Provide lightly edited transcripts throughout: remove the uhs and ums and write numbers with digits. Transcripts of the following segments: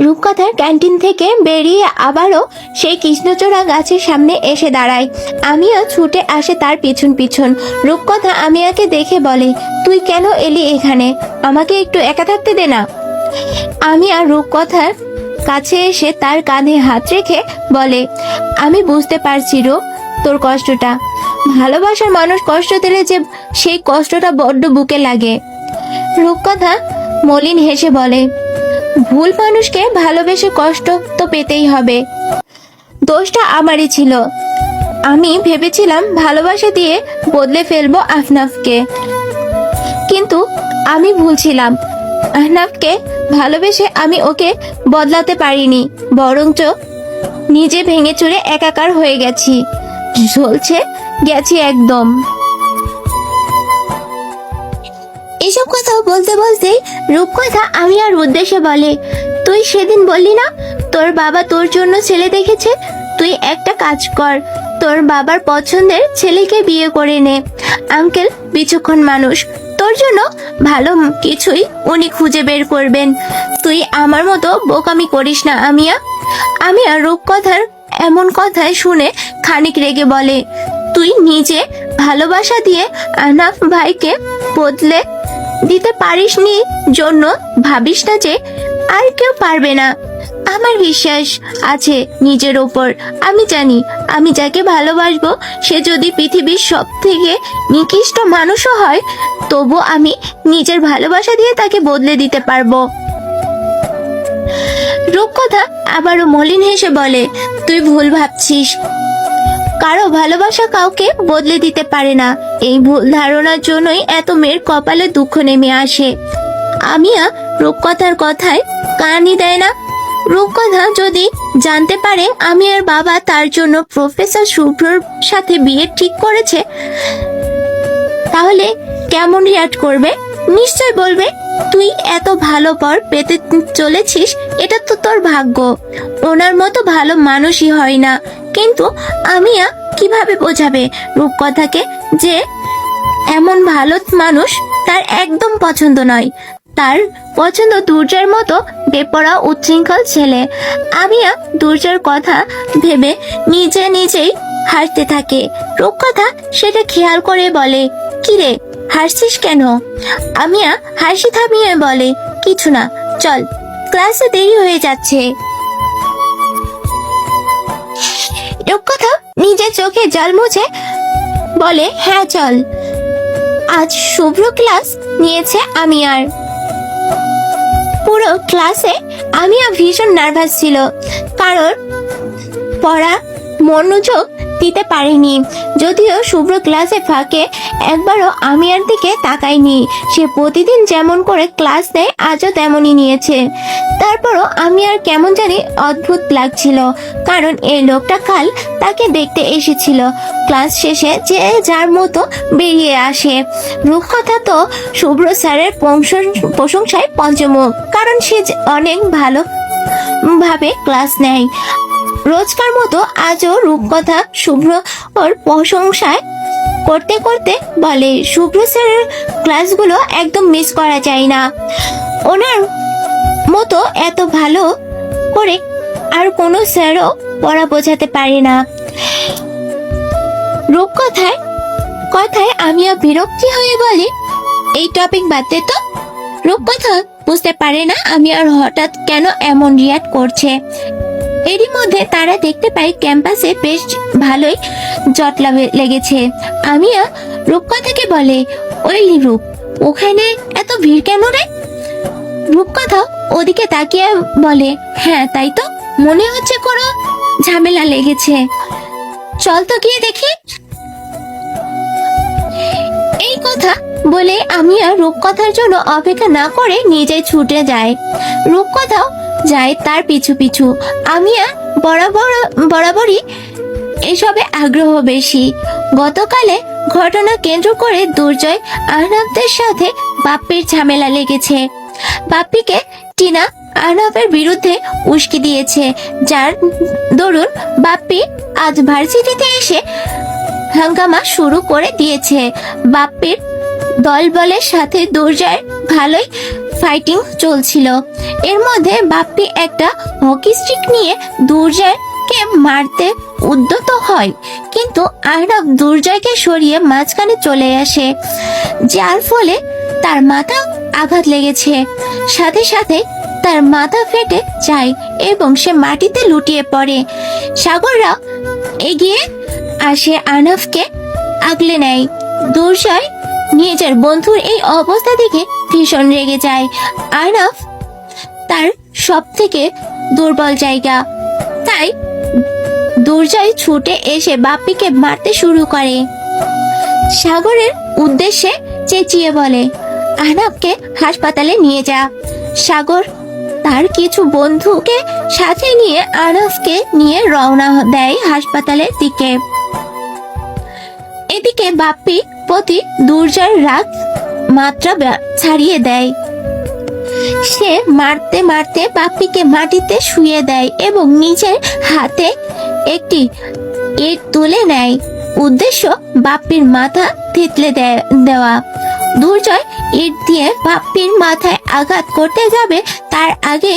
রূপকথার ক্যান্টিন থেকে বেরিয়ে আবারও সেই কৃষ্ণচূড়া গাছের সামনে এসে দাঁড়ায়। আমিয়া ছুটে আসে তার পিছন পিছন। রূপকথা আমিয়াকে দেখে বলে, তুই কেন এলি এখানে? আমাকে একটু একা থাকতে দে না। আমিয়া রূপকথার কাছে এসে তার কাঁধে হাত রেখে বলে, আমি বুঝতে পারছি রূপ, তোর কষ্টটা। ভালোবাসার মানুষ কষ্ট দিলে যে সেই কষ্টটা বড্ড বুকে লাগে। রূপকথা মলিন হেসে বলে, ভুল মানুষকে ভালোবেসে কষ্ট তো পেতেই হবে। দোষটা আমারই ছিল। আমি ভেবেছিলাম ভালোবাসা দিয়ে বদলে ফেলবো আহনাফকে, কিন্তু আমি ভুল ছিলাম। আহনাফকে ভালোবেসে আমি ওকে বদলাতে পারিনি, বরঞ্চ নিজে ভেঙে চুরে একাকার হয়ে গেছি, ঝলছে গেছি একদম। এসব কথা বলতে বলতে রূপকথা আমি আর উদ্দেশ্যে বলে, তুই সেদিন বললি না তোর বাবা তোর জন্য ছেলে দেখেছে? তুই একটা কাজ কর, তোর বাবার পছন্দের ছেলেকে বিয়ে করে নে। আঙ্কেল বিচক্ষণ মানুষ, তোর জন্য ভালো কিছুই উনি খুঁজে বের করবেন। তুই আমার মতো বোকামি করিস না আমিয়া। আমিয়া রূপকথার এমন কথায় শুনে খানিক রেগে বলে, তুই নিজে ভালোবাসা দিয়ে আহনাফ ভাইকে বদলে দিতে পারিসনি জন্য ভাবিস না যে আর কেউ পারবে না। আমার বিশ্বাস আছে নিজের ওপর। আমি জানি আমি যাকে ভালোবাসবো সে যদি পৃথিবীর সব থেকে নিকৃষ্ট মানুষও হয়, তবু আমি নিজের ভালোবাসা দিয়ে তাকে বদলে দিতে পারবো। রূপকথা আবারও মলিন হেসে বলে, তুই ভুল ভাবছিস। কারো ভালোবাসা কাউকে বদলে দিতে পারে না। এই ভুল ধারণার জন্যই এত মেয়ের কপালে দুঃখ নেমে আসে। আমিয়া রূপকথার কথায় কানই দেয় না। রূপকথা যদি জানতে পারে আমি আর বাবা তার জন্য প্রফেসর শুভ্রর সাথে বিয়ে ঠিক করেছে, তাহলে কেমন রিয়াক্ট করবে? নিশ্চয় বলবে, তুই এত ভালো বর পেতে চলেছিস, এটা তো তোর ভাগ্য। ওনার মতো ভালো মানুষই হয় না। কিন্তু আমিয়া কিভাবে বোঝাবে রূপকথাকে যে এমন ভালো মানুষ তার একদম পছন্দ নয়? তার পছন্দ দুর্জার মতো বেপরা উচ্ছৃঙ্খল ছেলে। আমিয়া দুর্জার কথা ভেবে নিজেই হাসতে থাকে। রূপকথা সেটা খেয়াল করে বলে, কিরে হাসছিস কেন? আমিয়া হাসি থামিয়ে বলে, কিছু না, চল, ক্লাসে দেরি হয়ে যাচ্ছে। রূপকথা নিজের চোখে জল মুছে বলে, হ্যাঁ চল। আজ শুভ্র ক্লাস নিয়েছে আমিয়ার। পুরো ক্লাসে আমিয়া ভীষণ নার্ভাস ছিল, কারণ পড়া মনোযোগ দিতে পারেনি। যদিও শুভ্র ক্লাসে ফাঁকে একবারও আমিয়ার দিকে তাকায়নি। সে প্রতিদিন যেমন করে ক্লাস নেয় আজও তেমনই নিয়েছে। তারপরও আমিয়ার কেমন জানি অদ্ভুত লাগছিল, কারণ এই লোকটা কাল তাকে দেখতে এসেছিল। ক্লাস শেষে যে যার মতো বেরিয়ে আসে। রূপকথা তো শুভ্র স্যারের প্রশংসায় পঞ্চমুখ, কারণ সে অনেক ভালো ভাবে ক্লাস নেয়। রোজকার মতো আজও রূপকথা শুভ্র ওর প্রশংসায় করতে করতে বলে, শুভ্র স্যারের ক্লাসগুলো একদম মিস করা যায় না। ওনার মতো এত ভালো করে আর কোনো স্যারও পড়া বোঝাতে পারে না। রূপকথায় কথায় আমিও বিরক্তি হয়ে বলি, এই টপিক বাদ দে তো। রূপকথা বুঝতে পারে না আমি আর হঠাৎ কেন এমন রিয়াক্ট করছে। এরই মধ্যে তারা দেখতে পাই ক্যাম্পাসে বেশ ভালোই জটলা লেগেছে। আমিয়া রূপকথাকে বলে, ওই রূপ, ওখানে এত ভিড় কেন রে? রূপকথা ওদিকে তাকিয়ে বলে, হ্যাঁ তাই তো, মনে হচ্ছে কোনো ঝামেলা লেগেছে, চল তো গিয়ে দেখি। এই কথা বলে আমিয়া রূপকথার জন্য অপেক্ষা না করে নিজেই ছুটে যায়। রূপকথাও যায় তার পিছু পিছু। আমিয়া বরাবরই এসবে আগ্রহ বেশি। গতকালে ঘটনা কেন্দ্র করে দুর্জয় আহনাফদের সাথে বাপ্পির ঝামেলা লেগেছে। বাপ্পিকে টিনা আহনাফের বিরুদ্ধে উস্কে দিয়েছে, যার দরুন বাপ্পি আজ ভার্সিটিতে এসে হাঙ্গামা শুরু করে দিয়েছে। বাপ্পির দলবলের সাথে দুর্জয়ের ভালোই ফাইটিং চলছিল। এর মধ্যে বাপ্পি একটা হকি স্টিক নিয়ে দুর্জয়কে মারতে উদ্যত হয়, কিন্তু আরব দুর্জয়কে সরিয়ে মাঝখানে চলে আসে, যার ফলে তার মাথা আঘাত লেগেছে। সাথে সাথে তার মাথা ফেটে যায় এবং সে মাটিতে লুটিয়ে পড়ে। সাগররা এগিয়ে আসে আনাফকে আগলে নেয়। দুর্জয় নিজের বন্ধুর এই অবস্থা দেখে ভীষণ রেগে যায়। আনাফ তার সব থেকে দুর্বল জায়গা, তাই দুর্জয় ছুটে এসে বাপ্পিকে মারতে শুরু করে। সাগরের উদ্দেশ্যে চেঁচিয়ে বলে, আনাফকে হাসপাতালে নিয়ে যা। সাগর তার কিছু বন্ধুকে সাথে নিয়ে আনাফকে নিয়ে রওনা দেয় হাসপাতালের দিকে। এদিকে বাপ্পি প্রতি দুর্জয়ের রাগ মাত্রা ছাড়িয়ে দেয়। সে মারতে মারতে বাপ্পিকে মাটিতে শুইয়ে দেয় এবং নিজের হাতে একটি ইট তুলে নেয়। উদ্দেশ্য বাপ্পির মাথা থেতলে দেওয়া। দুর্জয় ইট দিয়ে বাপ্পির মাথায় আঘাত করতে যাবে, তার আগে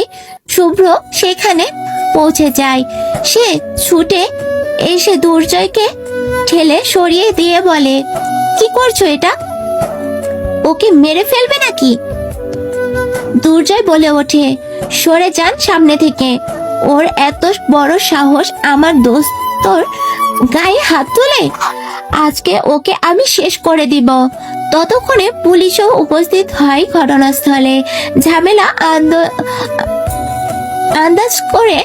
শুভ্র সেখানে পৌঁছে যায়। সে ছুটে এসে দুর্জয়কে ঠেলে সরিয়ে দিয়ে বলে, কি করছো এটা? ওকে মেরে ফেলবে নাকি? দুর্জয় বলে ওঠে, সরে যান সামনে থেকে। ওর এত বড় সাহস আমার দোস্তর গায়ে হাত তোলে। আজকে ওকে আমি শেষ করে দিব। ততক্ষণে পুলিশও উপস্থিত হয় ঘটনাস্থলে। ঝামেলা আন্দাজ করে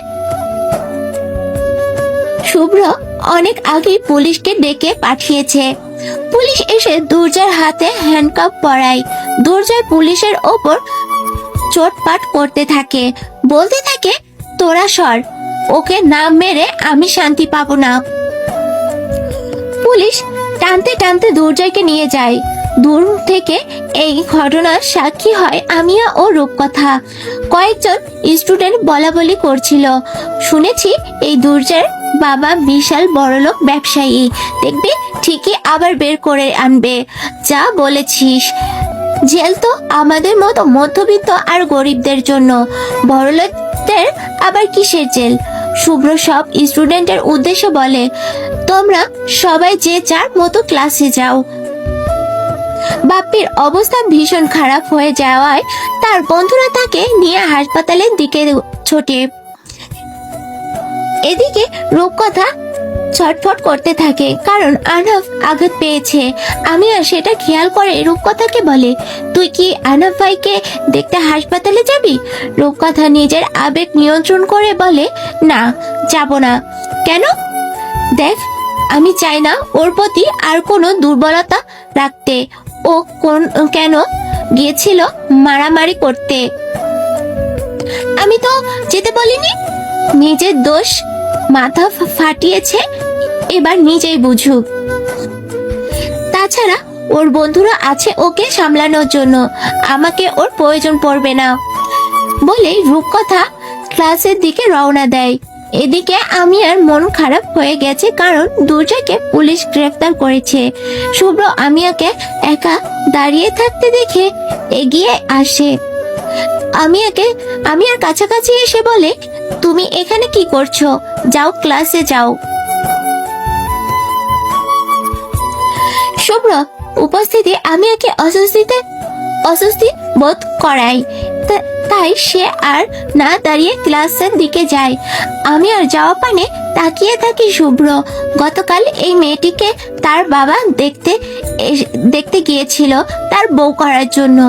শুভ্র অনেক আগেই পুলিশকে ডেকে পাঠিয়েছে। পুলিশ এসে দুর্জয়ের হাতে হ্যান্ডকাপ পরায়। দুর্জয় পুলিশের ওপর চোটপাট করতে থাকে, বলতে থাকে, তোরা সর, ওকে না মেরে আমি শান্তি পাবো না। পুলিশ টানতে টানতে দুর্জয়কে নিয়ে যায়। দূর থেকে এই ঘটনার সাক্ষী হয় আমিয়া ও রূপকথা। কয়েকজন স্টুডেন্ট বলাবলি করছিল, শুনেছি এই দুর্জয়ের বাবা বিশাল বড়লোক ব্যবসায়ী, দেখবি ঠিকই আবার বের করে আনবে। যা বলেছিস, জেল তো আমাদের মতো মধ্যবিত্ত আর গরিবদের জন্য, বড়লোকদের আবার কিসের জেল? শুভ্র সব স্টুডেন্টের উদ্দেশ্যে বলে, তোমরা সবাই যে যার মতো ক্লাসে যাও। বাপ্পির অবস্থা ভীষণ খারাপ হয়ে যাওয়ায় তার বন্ধুরা তাকে নিয়ে হাসপাতালের দিকে ছোটে। এদিকে রূপকথা ছটফট করতে থাকে, কারণ আনাফ আঘাত পেয়েছে। আমি আর সেটা খেয়াল করে রূপকথাকে বলে, তুই কি আনাফ ভাইকে দেখতে হাসপাতালে যাবি? রূপকথা নিজের আবেগ নিয়ন্ত্রণ করে বলে, না, যাব না। কেন? দেখ, আমি চাই না ওর প্রতি আর কোনো দুর্বলতা রাখতে। ও কেন গিয়েছিল মারামারি করতে? আমি তো যেতে বলিনি। নিজের দোষ, মাথা ফাটিয়েছে, এবার নিজেই বুঝুক। তাছাড়া ওর বন্ধুরা আছে ওকে সামলানোর জন্য, আমাকে ওর প্রয়োজন পড়বে না। বলে রূপকথা ক্লাসের দিকে রওনা দেয়। এদিকে আমি আর মন খারাপ হয়ে গেছে, কারণ দুর্জয়কে পুলিশ গ্রেফতার করেছে। শুভ্র আমিয়াকে একা দাঁড়িয়ে থাকতে দেখে এগিয়ে আসে। আমিয়ার কাছাকাছি এসে বলে, তুমি এখানে কি করছো? যাও, ক্লাসে যাও। শুভ্র উপস্থিতি আমিয়াকে অস্বস্তি বোধ করায়, তাই সে আর না দাঁড়িয়ে ক্লাসের দিকে যায়। আমি আর যাওয়া পানে তাকিয়ে থাকি শুভ্র। গতকাল এই মেয়েটিকে তার বাবা দেখতে গিয়েছিল তার বউ করার জন্য।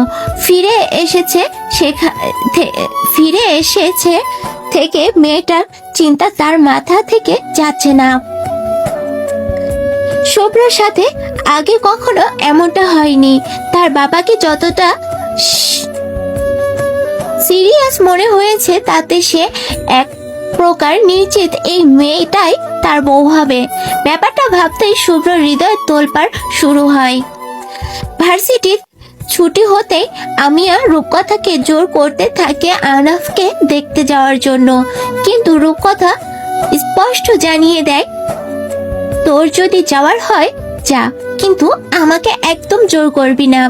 ফিরে এসেছে থেকে মেয়েটার চিন্তা তার মাথা থেকে যাচ্ছে না। শুভ্রর সাথে আগে কখনো এমনটা হয়নি। তার বাবাকে যতটা সিরিয়াস মনে হয়েছে, তাতে সে এক প্রকার নিশ্চিত এই মেয়েটাই তার বউ হবে। ব্যাপারটা ভাবতেই শুভ্র হৃদয় তোলপাড় শুরু হয়। ভার্সিটির ছুটি হতেই আমিয়া রূপকথাকে জোর করতে থাকে আনাফকে দেখতে যাওয়ার জন্য, কিন্তু রূপকথা স্পষ্ট জানিয়ে দেয়, তোর যদি যাওয়ার হয় যা, কিন্তু আমাকে একদম জোর করবি না।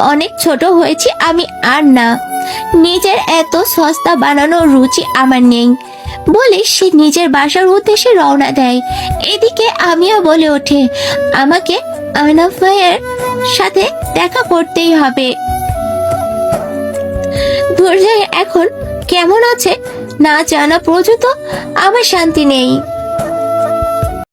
অনেক ছোট হয়েছি আমি, আর না। নিজের এত সস্তা বানানোর রুচি আমার নেই বলে সে নিজের বাসার উদ্দেশ্যে রওনা দেয়। এদিকে আমিও বলে ওঠে, আমাকে আহনাফ ভাইয়ের সাথে দেখা করতেই হবে। দুর্জয় এখন কেমন আছে না জানা পর্যন্ত আমার শান্তি নেই।